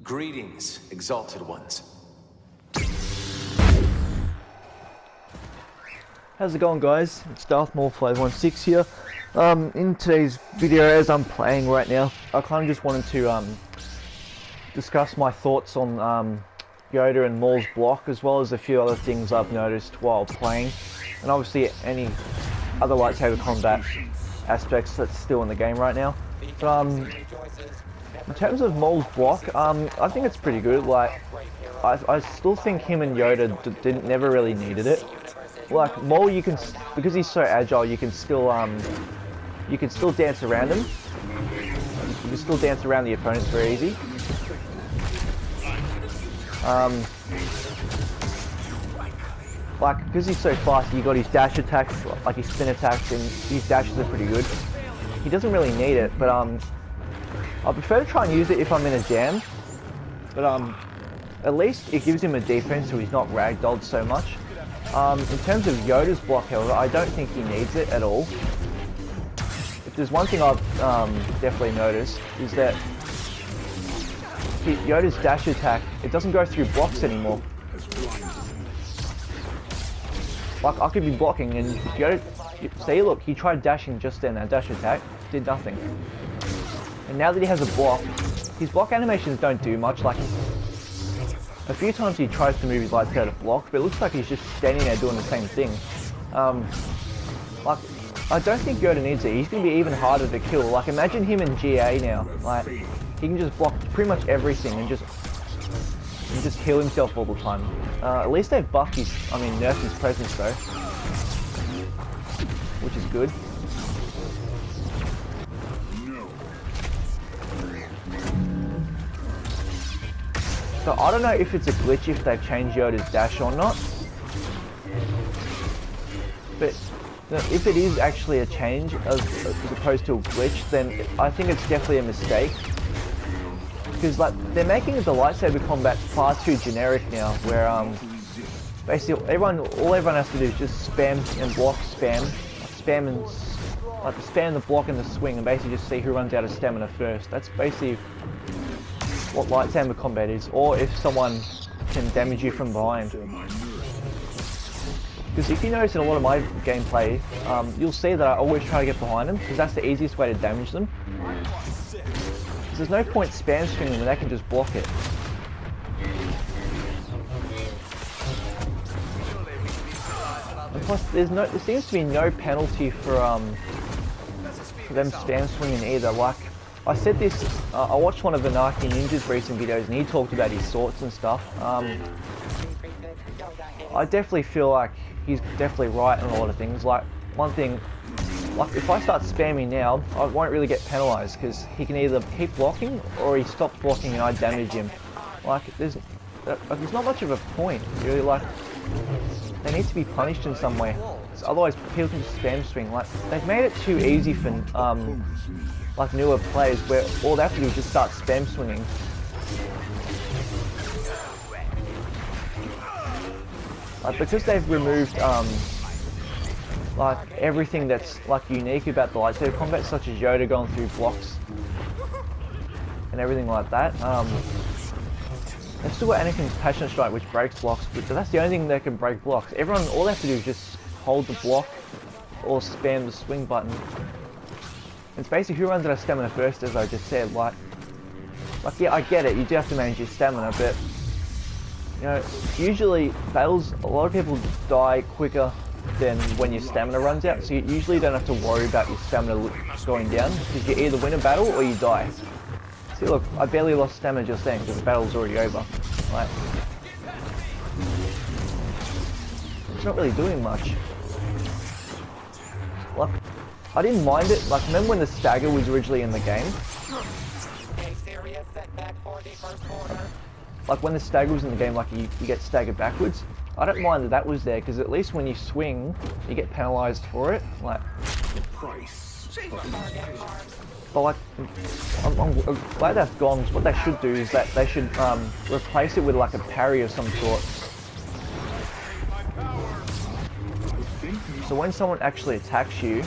Greetings, exalted ones. How's it going, guys? It's Darth Maul 516 here. In today's video, as I'm playing right now, I kind of just wanted to discuss my thoughts on Yoda and Maul's block, as well as a few other things I've noticed while playing, and obviously any other lightsaber combat aspects that's still in the game right now. But in terms of Maul's block, I think it's pretty good. Like, I still think him and Yoda never really needed it. Like Maul, you can, because he's so agile, you can still dance around him. You can still dance around the opponents very easy. Like, because he's so fast, you got his dash attacks, like his spin attacks, and his dashes are pretty good. He doesn't really need it, but I prefer to try and use it if I'm in a jam. But at least it gives him a defense, so he's not ragdolled so much. In terms of Yoda's block, however, I don't think he needs it at all. If there's one thing I've definitely noticed, is that Yoda's dash attack, it doesn't go through blocks anymore. Like, I could be blocking and Yoda, see, look, he tried dashing just then, that dash attack, did nothing. And now that he has a block, his block animations don't do much. Like, a few times he tries to move his lightsaber to block, but it looks like he's just standing there doing the same thing. Like, I don't think Yoda needs it. He's going to be even harder to kill. Like, imagine him in GA now. Like, he can just block pretty much everything and just heal himself all the time. At least they've buffed his, nerfed his presence though, which is good. So I don't know if it's a glitch if they've changed Yoda's dash or not, but if it is actually a change as opposed to a glitch, then I think it's definitely a mistake. Because like, they're making the lightsaber combat far too generic now, where basically all everyone has to do is just spam and block, spam the block and the swing, and basically just see who runs out of stamina first. That's basically what lightsaber combat is, or if someone can damage you from behind. Because if you notice in a lot of my gameplay, you'll see that I always try to get behind them, because that's the easiest way to damage them. There's no point spam swinging when they can just block it. And plus, there seems to be no penalty for them spam swinging either. Like, I said this, I watched one of Anarchy Ninja's recent videos and he talked about his sorts and stuff. I definitely feel like he's definitely right on a lot of things. Like, one thing, like if I start spamming now, I won't really get penalised because he can either keep blocking or he stops blocking and I damage him. Like, there's not much of a point, really. Like, they need to be punished in some way. Otherwise, people can just spam swing. Like, they've made it too easy for like newer players, where all they have to do is just start spam swinging. Like, because they've removed like everything that's like unique about the lightsaber combat, such as Yoda going through blocks and everything like that. They've still got Anakin's Passion Strike, which breaks blocks, but that's the only thing that can break blocks. Everyone, all they have to do is just hold the block or spam the swing button. It's basically who runs out of stamina first, as I just said. Like yeah, I get it, you do have to manage your stamina, but you know, usually battles, a lot of people die quicker than when your stamina runs out, so you usually don't have to worry about your stamina going down, because you either win a battle or you die. See, look, I barely lost stamina just then because the battle's already over. Like, it's not really doing much. Like, I didn't mind it. Like, remember when the stagger was originally in the game? Like, when the stagger was in the game, like, you get staggered backwards. I don't mind that was there, because at least when you swing, you get penalised for it. Like, but like, I'm glad that's gone. What they should do is that they should replace it with like a parry of some sort. So when someone actually attacks you,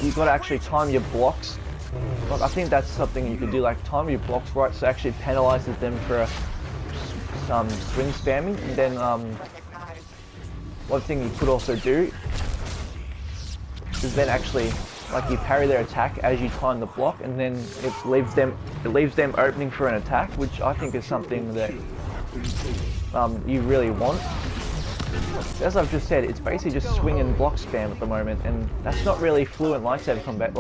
you've got to actually time your blocks Like, I think that's something you could do, like time your blocks right, so it actually penalizes them for some swing spamming. And then one thing you could also do is then actually, like, you parry their attack as you time the block, and then it leaves them opening for an attack, which I think is something that you really want. As I've just said, it's basically just swing and block spam at the moment, and that's not really fluent lightsaber combat.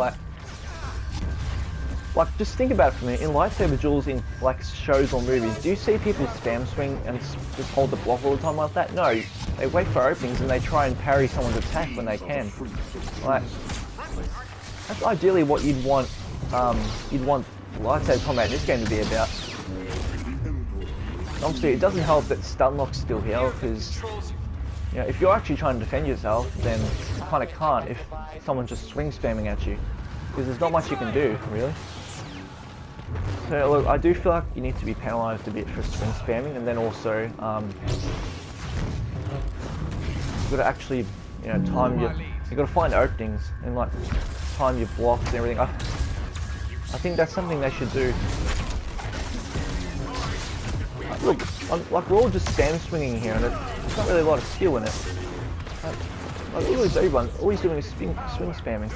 Like, just think about it for me. In lightsaber duels in like shows or movies, do you see people spam swing and just hold the block all the time like that? No, they wait for openings and they try and parry someone's attack when they can. Like, that's ideally what you'd want. You'd want lightsaber combat in this game to be about. Obviously, it doesn't help that stun lock's still here, because you know, if you're actually trying to defend yourself, then you kind of can't if someone's just swing spamming at you, because there's not much you can do, really. So look, I do feel like you need to be penalised a bit for swing spamming, and then also you've got to actually, you know, you've got to find openings and like time your blocks and everything. I think that's something they should do. Look, like we're all just spam swinging here, and there's not really a lot of skill in it. Like look at everyone, all he's doing is swing spamming.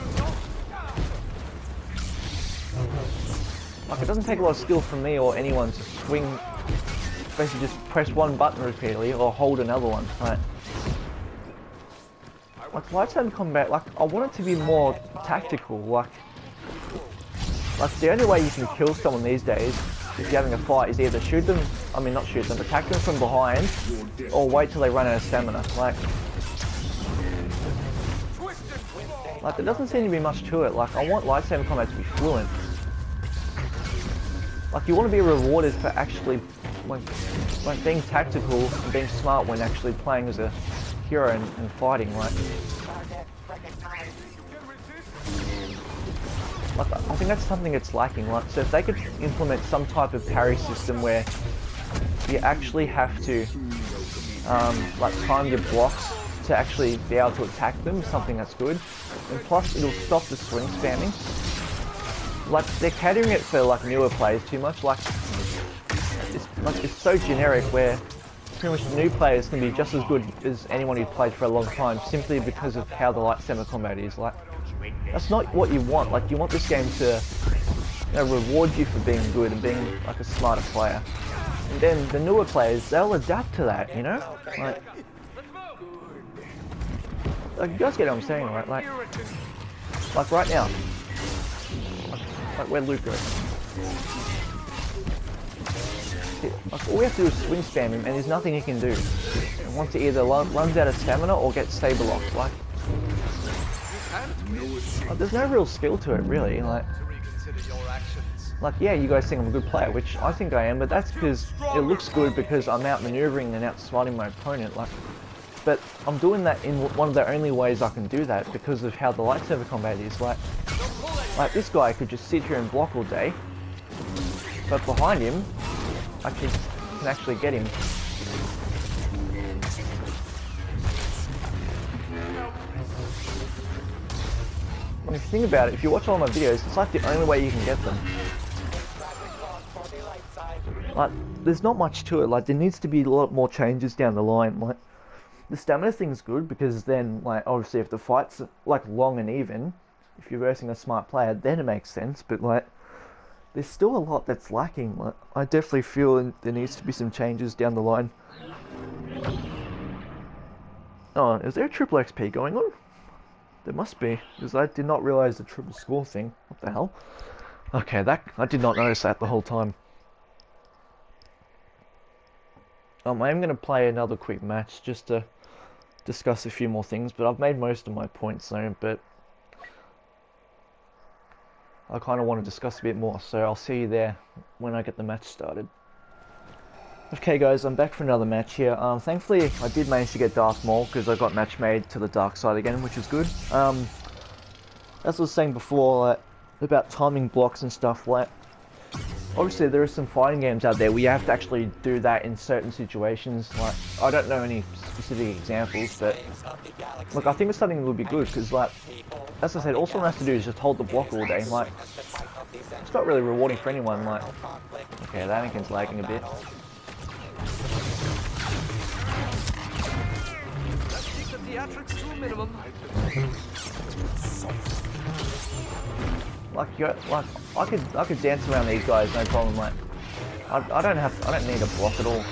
Like, it doesn't take a lot of skill from me or anyone to swing, basically just press one button repeatedly or hold another one. Like lightsaber combat, like I want it to be more tactical. Like the only way you can kill someone these days if you're having a fight is either shoot them, not shoot them, attack them from behind, or wait till they run out of stamina. Like there doesn't seem to be much to it. Like, I want lightsaber combat to be fluent. Like, you want to be rewarded for actually like being tactical and being smart when actually playing as a hero and fighting. Like I think that's something that's lacking. Like, so if they could implement some type of parry system where you actually have to like time your blocks to actually be able to attack them, something that's good. And plus, it'll stop the swing spamming. Like, they're catering it for like newer players too much. Like it's so generic where pretty much new players can be just as good as anyone who played for a long time simply because of how the lightsaber combat is. Like, that's not what you want. Like, you want this game to, you know, reward you for being good and being like a smarter player. And then the newer players, they'll adapt to that, you know? Like you guys get what I'm saying, right? Like right now. Like where Luke goes. Like, all we have to do is swing spam him and there's nothing he can do. He wants to either runs out of stamina or get saber locked. Like, there's no real skill to it, really. Like, yeah, you guys think I'm a good player, which I think I am, but that's because it looks good because I'm outmaneuvering and outsmarting my opponent. Like, but I'm doing that in one of the only ways I can do that because of how the lightsaber combat is. Like this guy could just sit here and block all day, but behind him, I can actually get him. And if you think about it, if you watch all my videos, it's like the only way you can get them. Like, there's not much to it. Like, there needs to be a lot more changes down the line. Like, the stamina thing's good because then, like, obviously if the fight's like long and even, if you're versing a smart player, then it makes sense. But like, there's still a lot that's lacking. Like, I definitely feel there needs to be some changes down the line. Oh, is there a triple XP going on? There must be, because I did not realize the triple score thing. What the hell? Okay, I did not notice that the whole time. I am going to play another quick match just to discuss a few more things, but I've made most of my points though, but I kind of want to discuss a bit more, so I'll see you there when I get the match started. Okay guys, I'm back for another match here. Thankfully, I did manage to get Darth Maul because I got match made to the dark side again, which is good. As I was saying before, about timing blocks and stuff, like, obviously there are some fighting games out there where you have to actually do that in certain situations. Like, I don't know any specific examples, but look, I think it's something that would be good because, like, as I said, all someone has to do is just hold the block all day. Like, it's not really rewarding for anyone. Like, okay, that Anakin's lagging a bit. I could dance around these guys, no problem. Like, I don't need a block at all.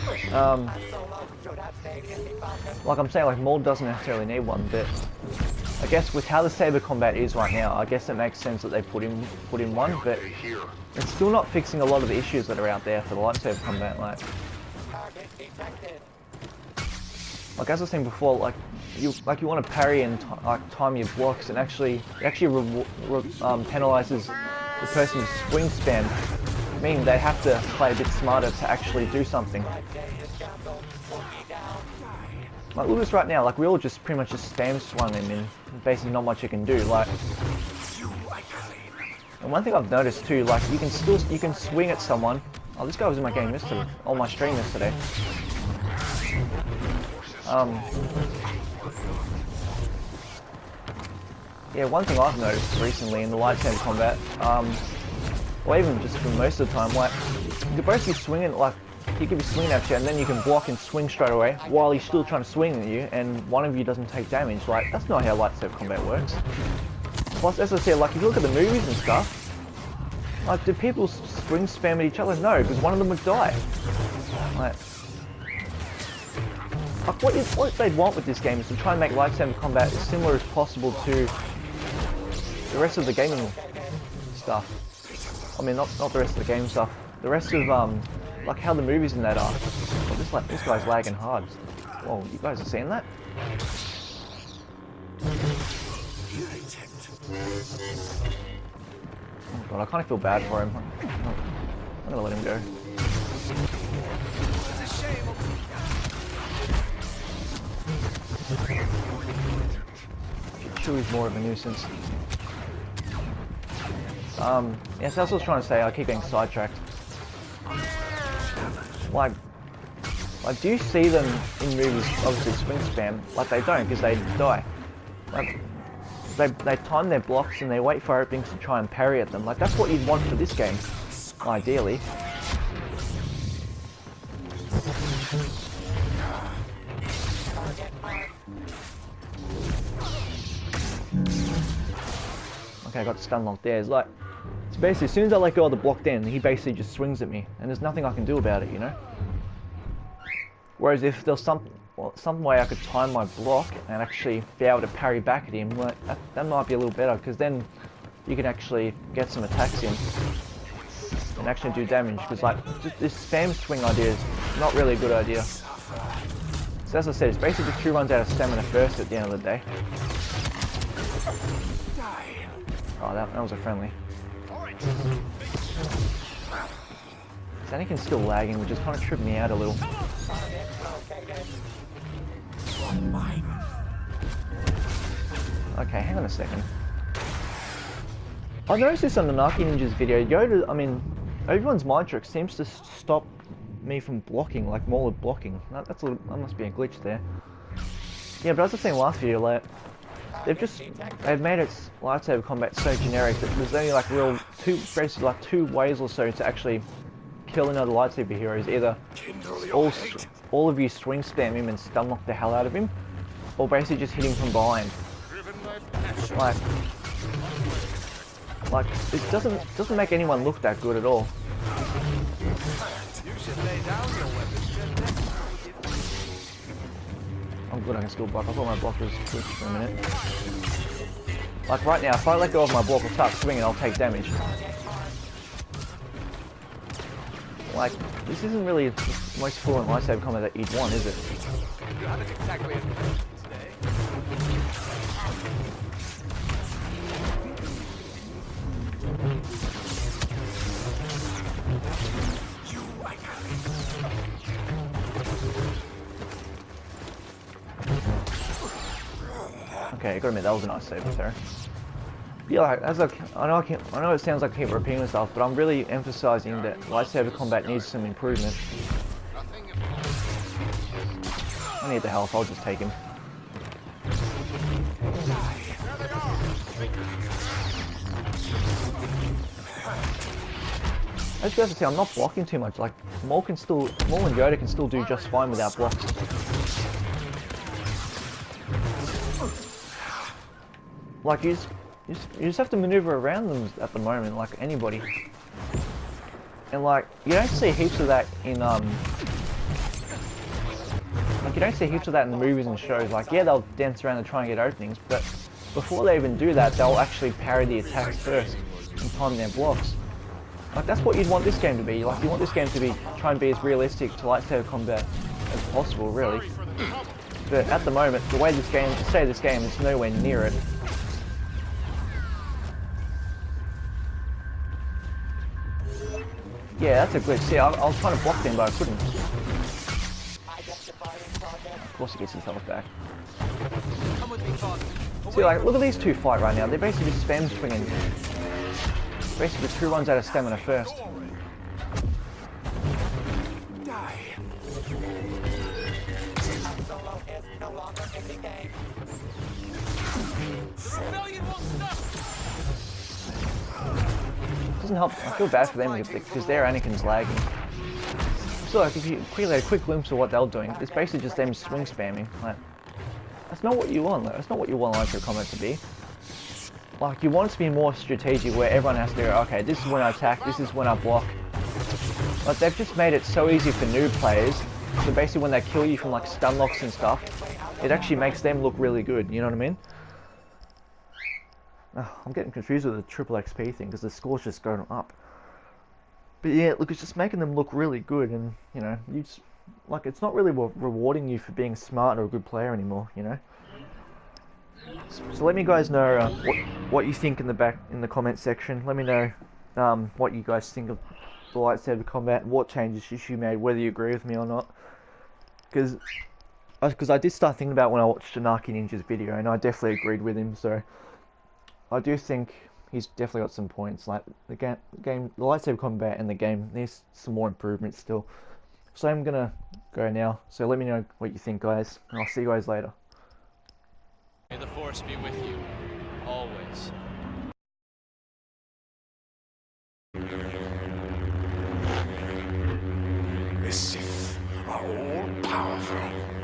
Like I'm saying, like Maul doesn't necessarily need one, but I guess with how the saber combat is right now, I guess it makes sense that they put in one, but it's still not fixing a lot of the issues that are out there for the lightsaber combat. Like as I was saying before, like you want to parry and time your blocks, and actually penalizes the person's swing spam, meaning they have to play a bit smarter to actually do something. Like look at this right now, like we all just pretty much just spam swung him and basically not much you can do. Like, and one thing I've noticed too, like you can swing at someone. Oh, this guy was in my game yesterday, on my stream yesterday. Yeah, one thing I've noticed recently in the lightsaber combat, or even just for most of the time, like you could both be swinging, like he could be swinging at you and then you can block and swing straight away while he's still trying to swing at you, and one of you doesn't take damage. Like that's not how lightsaber combat works. Plus, as I said, like if you look at the movies and stuff, like do people swing spam at each other? No, because one of them would die. Like what they'd want with this game is to try and make lightsaber combat as similar as possible to the rest of the gaming stuff. I mean, not the rest of the game stuff. The rest of like how the movies and that are. Well, this guy's lagging hard. Whoa, you guys are seeing that? Oh god, I kind of feel bad for him. I'm gonna let him go. Chewie's more of a nuisance. Yes, that's what I was trying to say. I keep getting sidetracked. Like, do you see them in movies, obviously swing spam? Like, they don't, because they die. Like, they time their blocks and they wait for openings to try and parry at them. Like, that's what you'd want for this game, ideally. Okay, I got stun locked there. It's like, so basically, as soon as I let go of the block then, he basically just swings at me, and there's nothing I can do about it, you know? Whereas if there's some way I could time my block and actually be able to parry back at him, like, that might be a little better, because then you can actually get some attacks in and actually do damage, because like, just this spam swing idea is not really a good idea. So as I said, it's basically just who runs out of stamina first at the end of the day. Oh, that was a friendly. Anakin's still lagging, which is kind of tripping me out a little. Okay, hang on a second. I noticed this on the Naki Ninja's video. Yoda, I mean, Obi-Wan's mind trick seems to stop me from blocking, like Maul blocking. That must be a glitch there. Yeah, but as I was saying last video, like, they've made its lightsaber combat so generic that there's only like basically like two ways or so to actually kill another lightsaber hero. Is either all of you swing spam him and stun lock the hell out of him, or basically just hit him from behind. Like it doesn't make anyone look that good at all. I'm good, I can still block. I thought my block was good for a minute. Like right now, if I let go of my block, I'll start swinging, I'll take damage. Like, this isn't really the most fluent lightsaber combat that you'd want, is it? You haven't exactly today. Okay, I gotta admit, that was a nice save there. Yeah, like, I know it sounds like I keep repeating myself, but I'm really emphasizing that lightsaber combat needs some improvement. I need the health, I'll just take him. as you guys can see, I'm not blocking too much. Like Maul and Yoda can still do just fine without blocks. Like you just have to maneuver around them at the moment, like anybody. And like you don't see heaps of that in you don't see heaps of that in the movies and shows. Like yeah, they'll dance around and try and get openings, but before they even do that, they'll actually parry the attacks first and time their blocks. Like that's what you'd want this game to be. Like you want this game to be try and be as realistic to lightsaber combat as possible, really. But at the moment, the state of this game is nowhere near it. Yeah, that's a glitch. See, I was trying to block them, but I couldn't. Of course he gets his health back. See, like, look at these two fight right now. They're basically just spam swinging. Basically, two runs out of stamina first. Doesn't help. I feel bad for them because their Anakin's lagging. So like, if you quickly had a quick glimpse of what they're doing, it's basically just them swing spamming. Like, that's not what you want. That's not what you want lightsaber combat to be. Like, you want it to be more strategic, where everyone has to go, okay, this is when I attack, this is when I block. Like, they've just made it so easy for new players. So basically, when they kill you from like stun locks and stuff, it actually makes them look really good. You know what I mean? Oh, I'm getting confused with the triple XP thing because the score's just going up. But yeah, look, it's just making them look really good, and you know, you just like it's not really rewarding you for being smart or a good player anymore. You know. So let me guys know what you think in the comment section. Let me know what you guys think of the lightsaber combat, what changes you made, whether you agree with me or not. Because I did start thinking about when I watched Janaki Ninja's video, and I definitely agreed with him. So I do think he's definitely got some points. Like the lightsaber combat and the game needs some more improvements still. So I'm gonna go now. So let me know what you think, guys, and I'll see you guys later. May the Force be with you, always. The Sith are all powerful.